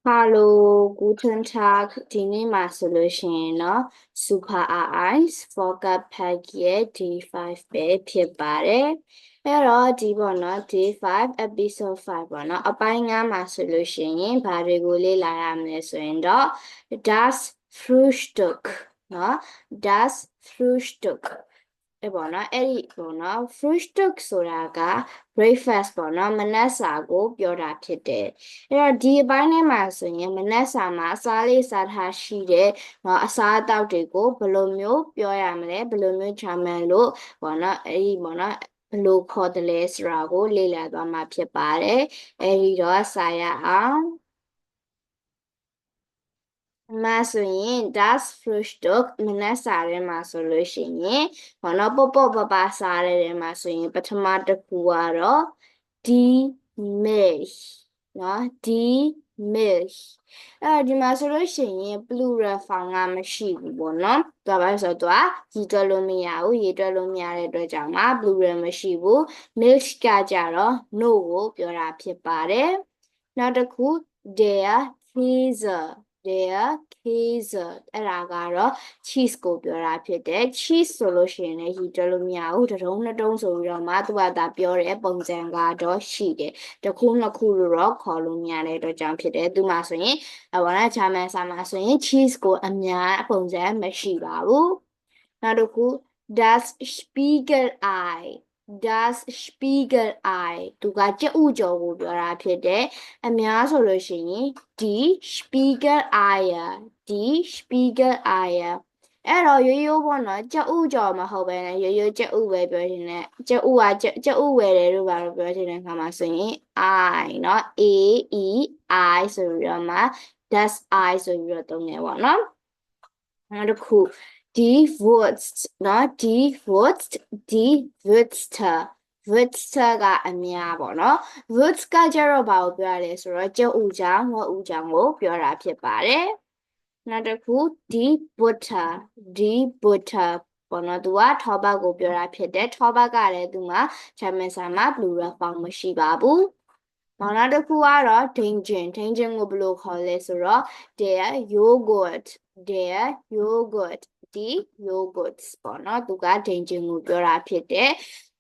Hallo, guten Tag. ဒီနေ့မှာဆိုလို့ရှိရင်เนาะ Super Eyes Focus Packet D5 ပဲဖြစ်ပါတယ်။အဲ့တော့ဒီပေါ့เนาะ D5 episode 5ပေါ့เนาะအပိုင်း9မှာဆိုလို့ရှိရင်ဘာတွေကိုလေ့လာရမလဲဆိုရင်တော့ Das Frühstück เนาะ Das Frühstück အဲ့ပေါ့နော်အဲ့ဒီပေါ့နော် frühstück ဆိုတာက breakfast ပေါ့နော်မနက်စာကိုပြောတာဖြစ်တယ်အဲ့တော့ဒီအပိုင်းထဲမှာဆိုရင်မနက်စာမှာအစားလေးစားထားရှိတဲ့နော်အစားအသောက်တွေကိုဘယ်လိုမျိုးပြောရမလဲဘယ်လိုမျိုးဂျာမန်လို့ပေါ့နော်အဲ့ဒီပေါ့နော်ဘယ်လိုခေါ်တယ်လဲဆိုတာကိုလေ့လာသွားမှာဖြစ်ပါတယ်အဲ့ဒီတော့စာရအောင်မှာဆိုရင် das Frühstück မနက်စာထဲမှာဆိုလို့ရှိရင်ဘာလို့ပေါ့ပပစားတဲ့ထဲမှာဆိုရင်ပထမတစ်ခုကတော့ die Milch နော် die Milch ဒီမှာဆိုလို့ရှိရင် plural form ကမရှိဘူးပေါ့နော်။ဒါပါဆိုတော့သူကရေတွက်လို့မရဘူးရေတွက်လို့မရတဲ့အတွက်ကြောင့်မှ plural မရှိဘူး milk ကကြတော့ no ကိုပြောတာဖြစ်ပါတယ်။နောက်တစ်ခု der Käse der Käse အဲ့ဒါကတော့ cheese ကိုပြောတာဖြစ်တယ် cheese ဆိုလို့ရှိရင်လည်းရေတွက်လို့မရဘူးတစ်ထုံးနှစ်ထုံးဆိုပြီးတော့မှသူကသာပြောတဲ့ပုံစံကတော့ရှိတယ်တစ်ခုနှစ်ခုလို့တော့ခေါ်လို့မရတဲ့အတွက်ကြောင့်ဖြစ်တယ်သူမှဆိုရင်ဘာလဲဂျာမန်စာမှာဆိုရင် cheese ကိုအများပုံစံမရှိပါဘူးနောက်တစ်ခု das Spiegelei das Spiegelei သူကကြက်ဥကြော်ကိုပြောတာဖြစ်တယ်အများဆိုလို့ရှိရင် die Spiegeleier die Spiegeleier အဲ့တော့ရိုးရိုးပေါ့နော်ကြက်ဥကြော်မဟုတ်ပဲနဲ့ရိုးရိုးကြက်ဥပဲပြောချင်တယ်ကြက်ဥဝယ်တယ်လို့ပါလို့ပြောချင်တဲ့အခါမှာဆိုရင် I เนาะ A E I ဆိုပြီးတော့မှ das I ဆိုပြီးတော့သုံးတယ်ပေါ့နော်နောက်တစ်ခု die Wurst เนาะ die Wurst die Würste Würste ကအများပေါ့နော် Würst ကကြတော့ဘာကိုပြောရလဲဆိုတော့ကြက်ဥကြောင်ငှက်ဥကြောင်ကိုပြောတာဖြစ်ပါတယ်နောက်တစ်ခု die Butter die Butter ပေါ့နော်သူကထောပတ်ကိုပြောတာဖြစ်တယ်ထောပတ်ကလည်းသူမှာဂျာမန်စာမှာ plural form မရှိပါဘူးနောက်တစ်ခုကတော့ Dängchen ကိုဘယ်လိုခေါ်လဲဆိုတော့ der Joghurt der Joghurt die Yogurts ပေါ့နော်သူက Dängchen ကိုပြောတာဖြစ်တယ်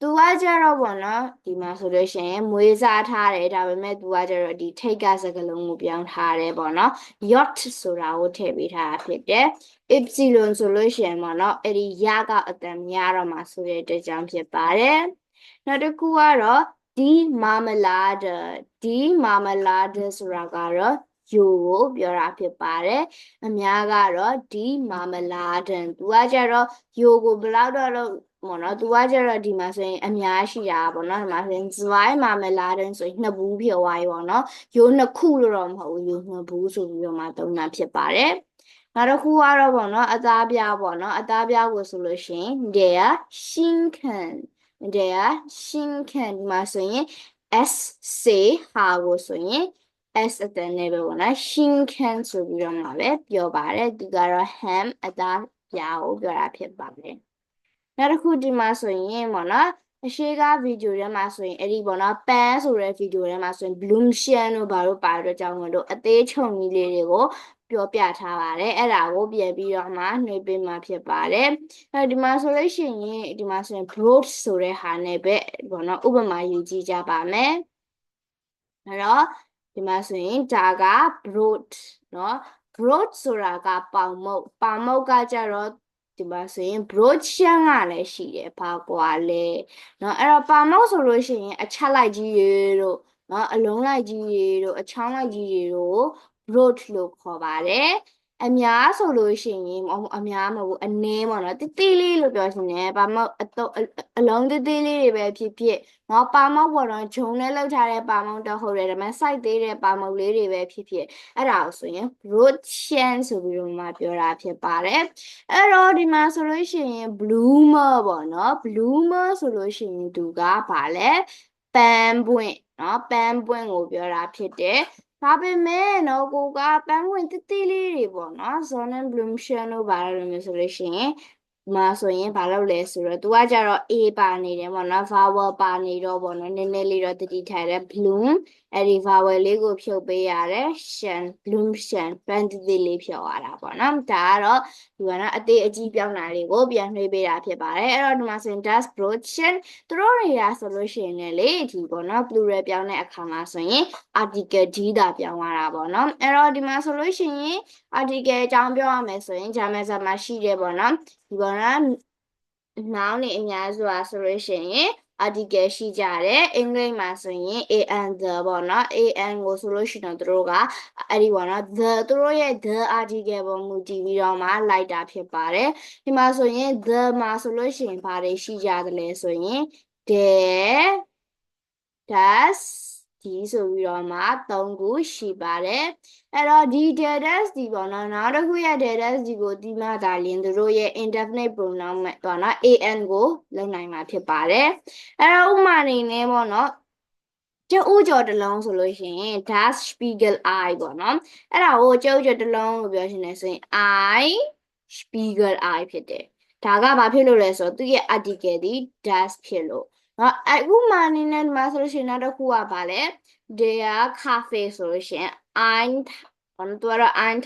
သူကကြတော့ပေါ့နော်ဒီမှာဆိုလို့ရှိရင်မွေးစားထားတယ်ဒါပေမဲ့သူကကြတော့ဒီထိတ်ကစကလုံးကိုပြောင်းထားတယ်ပေါ့နော် yacht ဆိုတာကိုထည့်ပေးထားတာဖြစ်တယ် epsilon ဆိုလို့ရှိရင်ပေါ့နော်အဲ့ဒီရကအတန်များတော့မှာဆိုတဲ့အတွက်ကြောင့်ဖြစ်ပါတယ်နောက်တစ်ခုကတော့ die Marmelade die Marmelade ဆိုတာကတော့ယိုကိုပြောတာဖြစ်ပါတယ်အများကတော့ die Marmelade သူကကြတော့ယိုကိုဘယ်လောက်တော့ပေါ့နော်သူကကြတော့ဒီမှာဆိုရင်အများရှိတာပေါ့နော်ဒီမှာဆိုရင် zwei Marmeladen ဆိုရင်နှစ်ဘူးဖြစ်သွားပြီပေါ့နော်ယိုနှစ်ခုလို့တော့မဟုတ်ဘူးယိုနှစ်ဘူးဆိုပြီးတော့မှသုံးတာဖြစ်ပါတယ်နောက်တစ်ခုကတော့ပေါ့နော်အသားပြားပေါ့နော်အသားပြားကိုဆိုလို့ရှိရင် der Schinken der Schinken ဒီမှာဆိုရင် S C ဟာကိုဆိုရင် S အတန်နဲ့ပဲပေါ့နော် Schinken ဆိုပြီးတော့မှပဲပြောပါတယ်ဒီကတော့ ham အသားပြားကိုပြောတာဖြစ်ပါတယ်နောက်တစ်ခုဒီမှာဆိုရင်ပေါ့နော်အရှိကဗီဒီယိုထဲမှာဆိုရင်အဲ့ဒီပေါ့နော်ပန်းဆိုတဲ့ဗီဒီယိုထဲမှာဆိုရင် bloomshan တို့ဘာလို့ပါတော့ကြောင်းလို့အသေးချုံကြီးလေးတွေကိုပြောပြထားပါတယ်အဲ့ဒါကိုပြန်ပြီးတော့မှနှွေးပေးမှဖြစ်ပါတယ်အဲဒီမှာဆိုလို့ရှိရင်ဒီမှာဆိုရင် broad ဆိုတဲ့ဟာနဲ့ပဲပေါ့နော်ဥပမာယူကြည့်ကြပါမယ်အဲ့တော့ဒီမှာဆိုရင်ဒါက broad เนาะ broad ဆိုတာကပေါင်မုတ်ကကြတော့ဒီမှာဆိုရင် broad ရှမ်းကလည်းရှိတယ်ဘာကွာလဲเนาะအဲ့တော့ပေါင်မုတ်ဆိုလို့ရှိရင်အချက်လိုက်ကြီးတွေတို့เนาะအလုံးလိုက်ကြီးတွေတို့အချောင်းလိုက်ကြီးတွေတို့ broad လို့ခေါ်ပါတယ်အများဆိုလို့ရှိရင်အများမဟုတ်ဘူးအနည်းပေါ့နော်တိလေးလို့ပြောရှင်တယ်ပါမအလုံးတိလေးတွေပဲဖြစ်ဖြစ်เนาะပါမောက်ပေါ့နော်ဂျုံနဲ့လောက်ထားတဲ့ပါမောက်တော့ဟုတ်တယ်ဒါပေမဲ့ site သေးတဲ့ပါမောက်လေးတွေပဲဖြစ်ဖြစ်အဲ့ဒါကိုဆိုရင် rochen ဆိုပြီးတော့မှပြောတာဖြစ်ပါတယ်အဲ့တော့ဒီမှာဆိုလို့ရှိရင် bloomer ပေါ့နော် bloomer ဆိုလို့ရှိရင်သူကဘာလဲပန်းပွင့်เนาะပန်းပွင့်ကိုပြောတာဖြစ်တယ်ဒါပေမဲ့နော်ကိုကပန်းဝင်တိတိလေးတွေပေါ့နော် Sonnenblumenchen လို့ပါတယ်လို့မျိုးဆိုလို့ရှိရင် မှာဆိုရင်ဘာလုပ်လဲဆိုတော့သူကကြတော့ A ပါနေတယ်ပေါ့နော် vowel ပါနေတော့ပေါ့နော်နည်းနည်းလေးတော့တတိထားတယ် bloom အဲ့ဒီ vowel လေးကိုဖြုတ်ပေးရတယ် shan bloom shan ပန်းတိတိလေးဖြုတ်ရတာပေါ့နော်ဒါကတော့ဒီကတော့အသေးအကြီးပြောင်းတာလေးကိုပြန်နှွှေးပေးတာဖြစ်ပါတယ်အဲ့တော့ဒီမှာဆိုရင် does brochen သူတို့တွေကဆိုလို့ရှိရင်လည်းဒီပေါ့နော် plural ပြောင်းတဲ့အခါမှာဆိုရင် article d တာပြောင်းရတာပေါ့နော်အဲ့တော့ဒီမှာဆိုလို့ရှိရင် article အကြောင်းပြောရမယ်ဆိုရင်ဂျာမန်စာမှာရှိတယ်ပေါ့နော်ဒီပေါ်က noun တွေအများစုอ่ะဆိုလို့ရှိရင် article ရှိကြတယ်အင်္ဂလိပ်မှာဆိုရင် an the ပေါ့နော် an ကိုဆိုလို့ရှိရင်တို့ကအဲ့ဒီပေါ့နော် the သူတို့ရဲ့ the article ပေါ်မူတည်ပြီးတော့မှလိုက်တာဖြစ်ပါတယ်ဒီမှာဆိုရင် the မှာဆိုလို့ရှိရင်ဘာတွေရှိကြသလဲဆိုရင် there does ဒီဆိုပြီးတော့မှ3ခုရှိပါတယ်အဲ့တော့ဒီ dadas ဒီပေါ့နော်နောက်တစ်ခုရဲ့ dadas ဒီကိုဒီမှသာလျှင်သူတို့ရဲ့ indefinite pronoun ပေါ့နော် an ကိုလုံနိုင်မှာဖြစ်ပါတယ်အဲ့တော့ဥပမာအနေနဲ့ပေါ့နော်ကျုပ်ဥကျော်တစ်လုံးဆိုလို့ရှိရင် das spiegel eye ပေါ့နော်အဲ့ဒါကိုကျုပ်ဥကျော်တစ်လုံးလို့ပြောရှင်နေဆိုရင် I spiegel eye ဖြစ်တယ်ဒါကဘာဖြစ်လို့လဲဆိုတော့သူရဲ့ article ဒီ das ဖြစ်လို့နော်အခုမှအနေနဲ့ဒီမှာဆိုလို့ရှိရင်နောက်တစ်ခုကဘာလဲ there cafe ဆိုလို့ရှိရင် ein ဘာလို့တော့ ein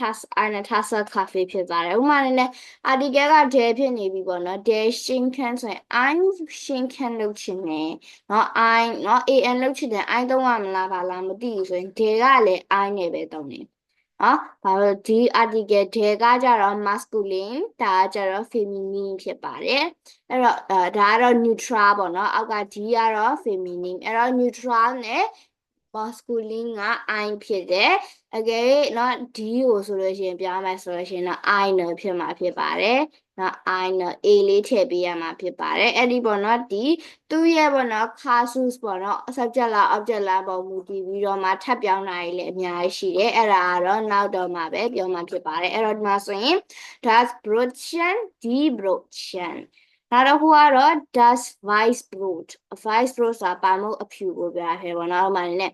Tasse cafe ဖြစ်သွားတယ်ဥပမာအနေနဲ့ article က there ဖြစ်နေပြီပေါ့နော် there ရှင်းခန်းဆိုရင် ein ရှင်းခန်းလုပ်ချင်တယ်နော် ein နော် an လုပ်ချင်တယ် ein သုံးရမလားဘာလားမသိဘူးဆိုရင် there ကလည်း ein နဲ့ပဲသုံးတယ်နော်ဘာလို့ဒီ article there ကကြတော့ masculine ဒါကကြတော့ feminine ဖြစ်ပါတယ်အဲ့တော့ဒါကတော့ neutral ပေါ့နော်အောက်က d ကတော့ feminine အဲ့တော့ neutral နဲ့ masculine က I ဖြစ်တယ်အကယ်၍เนาะ d ကိုဆိုလို့ရှိရင်ပြောင်းမယ်ဆိုလို့ရှိရင်တော့ I နဲ့ဖြစ်မှာဖြစ်ပါတယ်เนาะ I နဲ့ a လေးထည့်ပေးရမှာဖြစ်ပါတယ်အဲ့ဒီပေါ့เนาะဒီသူ့ရဲ့ပေါ့เนาะ casus ပေါ့เนาะ subject လား object လားပုံမူတည်ပြီးတော့မှထပ်ပြောင်းတာတွေလည်းအများကြီးရှိတယ်အဲ့ဒါကတော့နောက်တော့မှပဲပြောမှာဖြစ်ပါတယ်အဲ့တော့ဒီမှာဆိုရင် das Brotchen die Brotchen နောက်တစ်ခုကတော့ das Weißbrot Weißbrot ဆိုတာပါမုတ်အဖြူကိုပြောတာဖြစ်ပေါ့နော်။ဥပမာနဲ့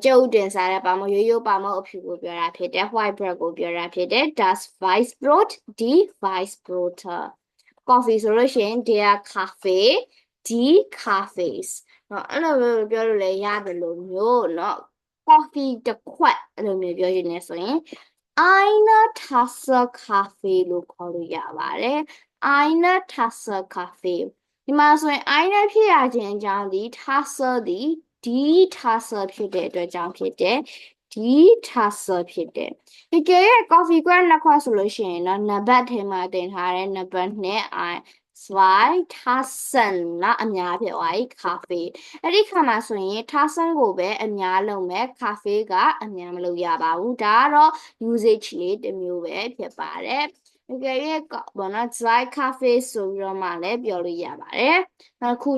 ကျုပ်တင်စားတဲ့ပါမုတ်ရိုးရိုးပါမုတ်အဖြူကိုပြောတာဖြစ်တယ် white bread ကိုပြောတာဖြစ်တယ် das Weißbrot die Weißbrot coffee ဆိုလို့ရှိရင် der Kaffee die Cafés နော်အဲ့လိုပြောလို့လည်းရတယ်လို့မျိုးနော် coffee တစ်ခွက်အဲ့လိုမျိုးပြောရင်လည်းဆိုရင် eine Tasse Kaffee လို့ခေါ်လို့ရပါတယ် eine Tasse Kaffee ဒီမှာဆိုရင် eine ဖြစ်ရခြင်းအကြောင်းဒီ Tasse ဒီ die Tasse ဖြစ်တဲ့အတွက်ကြောင့်ဖြစ်တယ်ဒီ Tasse ဖြစ်တယ်ဒီကရဲ့ coffee ခွက်နှစ်ခွက်ဆိုလို့ရှိရင်တော့နံပါတ်ထဲမှာတင်ထားတဲ့နံပါတ်2 I 2 Tassen နော်အများဖြစ်သွားပြီ cafe အဲ့ဒီခါမှာဆိုရင် Tassen ကိုပဲအများလုံးမဲ့ cafe ကအများမလို့ရပါဘူးဒါကတော့ usage လေးတစ်မျိုးပဲဖြစ်ပါတယ်တကယ်ရဲ့ဘောနော် dry cafe ဆိုပြီးတော့မှလည်းပြောလို့ရပါတယ်နောက်ခု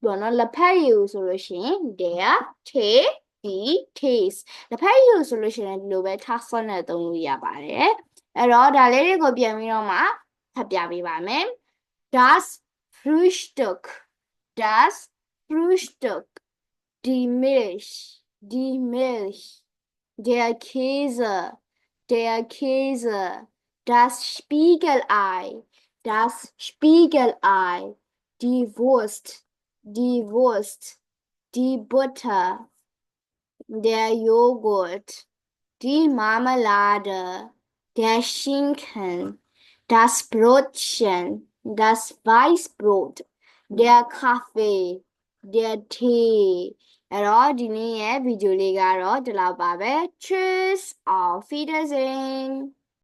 ဘောနော်လက်ဖက်ရည်ဆိုလို့ရှိရင် there tea the taste လက်ဖက်ရည်ဆိုလို့ရှိရင်ဒီလိုပဲ Tassen နဲ့သုံးလို့ရပါတယ်အဲ့တော့ဒါလေးတွေကိုပြန်ပြီးတော့မှဖတ်ပြပေးပါမယ်Das Frühstück, das Frühstück, die Milch, der Käse, das Spiegelei, die Wurst, die Butter, der Joghurt, die Marmelade, der Schinken, das Brotchen, das Weißbrot, der Kaffee, der Tee အဲ့တော့ဒီနေ့ရဲ့ဗီဒီယိုလေးကတော့ဒီလောက်ပါပဲ Tschüss auf Wiedersehen